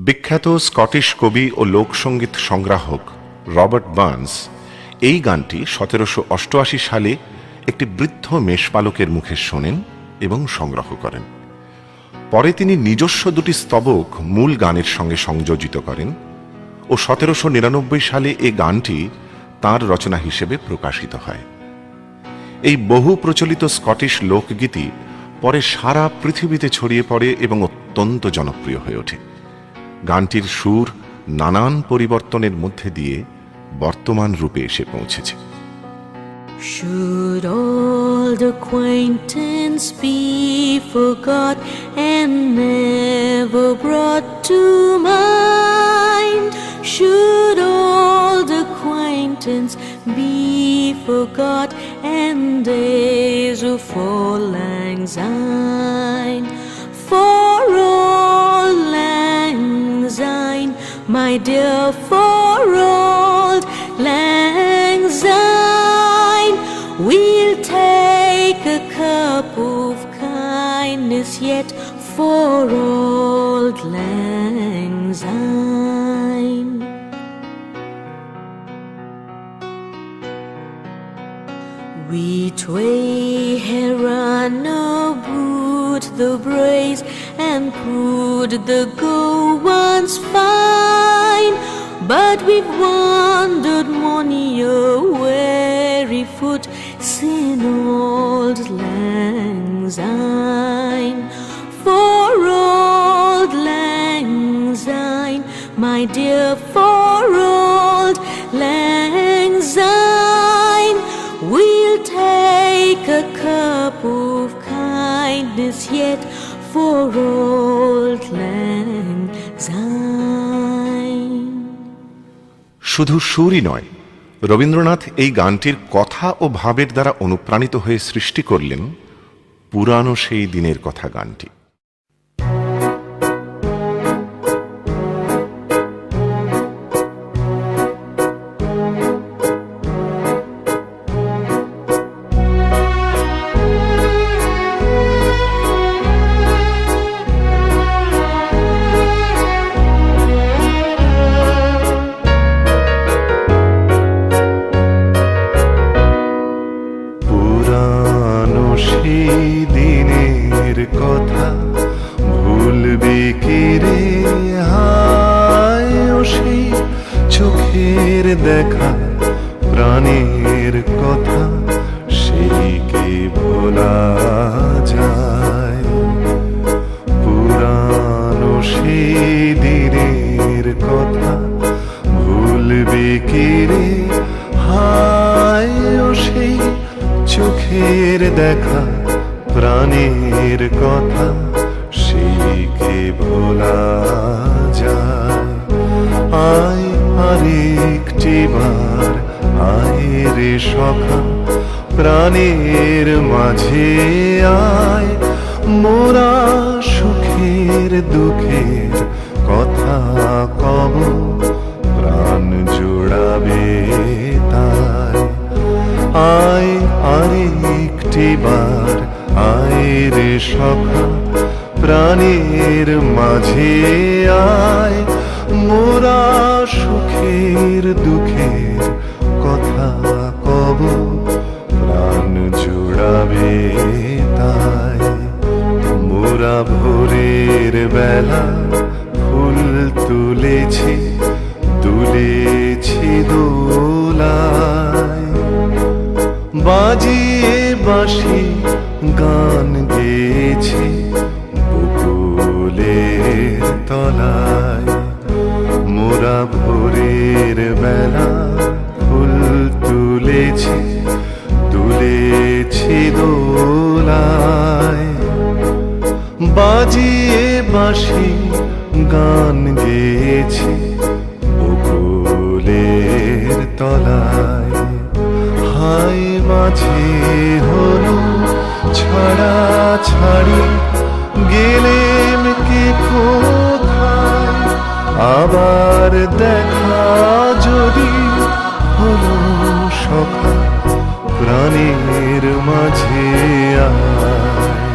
বিখ্যাত স্কটিশ কবি ও লোকসঙ্গীত সংগ্রাহক রবার্ট বার্নস এই গানটি 1788 সালে একটি বৃদ্ধ মেষপালকের মুখে শোনেন এবং সংগ্রহ করেন। পরে তিনি নিজস্ব দুটি স্তবক মূল গানের সঙ্গে সংযোজিত করেন ও 1799 সালে এই গানটি তাঁর রচনা হিসেবে প্রকাশিত হয়। এই বহু প্রচলিত স্কটিশ লোকগীতি পরে সারা পৃথিবীতে ছড়িয়ে পড়ে এবং অত্যন্ত জনপ্রিয় হয়ে ওঠে। গানটির সুর নানান পরিবর্তনের মধ্যে দিয়ে বর্তমান রূপে এসে পৌঁছেছে। Should old acquaintance be forgot and never brought to mind? Should old acquaintance be forgot and days of auld lang syne? For auld lang syne, my dear, for auld lang syne, we'll take a cup of kindness yet for auld lang syne. We tway heron aboot the braes and put the go once fine, but we've wandered mony a weary foot sin auld lang syne. For auld lang syne, my dear, for auld lang syne, we'll take a cup of kindness yet for auld lang syne. শুধু সুরই নয়, রবীন্দ্রনাথ এই গানটির কথা ও ভাবের দ্বারা অনুপ্রাণিত হয়ে সৃষ্টি করলেন পুরানো সেই দিনের কথা গানটি। দিনের কথা ভুলবে কে রে, হায় ও সেই চোখের দেখা প্রাণের কথা সেই কে ভোলা যায়। পুরানো সেই দিনের কথা ভুলবে কে রে, হায় ও সেই চোখের দেখা প্রাণের কথা সেই কে ভোলা যায়। আয় আরেকটি বার আয় রে সখা প্রাণের মাঝে আয়, মোরা সুখের দুঃখের কথা কব প্রাণ জোড়াবে তাই। আয় আরেকটি বার আয় রে সখা প্রাণের মাঝে আয়, মোরা সুখের দুঃখের কথা কব প্রাণ জোড়াবে তাই। মোরা ভোরের বেলা ফুল তুলেছি তুলেছি দোলায়, বাজিয়ে বাঁশি গান গেয়েছি বকুলের তলায়। মোরা ভোরের বেলা ফুল তুলেছি তুলেছি দোলায়, বাজিয়ে বাঁশি গান গেয়েছি বকুলের তলায়। হায় মাঝে হলো ছাড়া ছাড়ি গেলেম কে কোথায়, আবার দেখা যদি হলো সখা প্রাণের মাঝে আয়।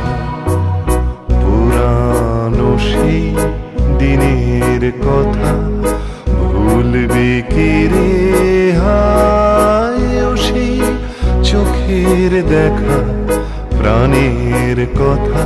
পুরানো সেই দিনে প্রাণের কথা ভুলবি কি রে হায়, ও সেই চোখের দেখা প্রাণের কথা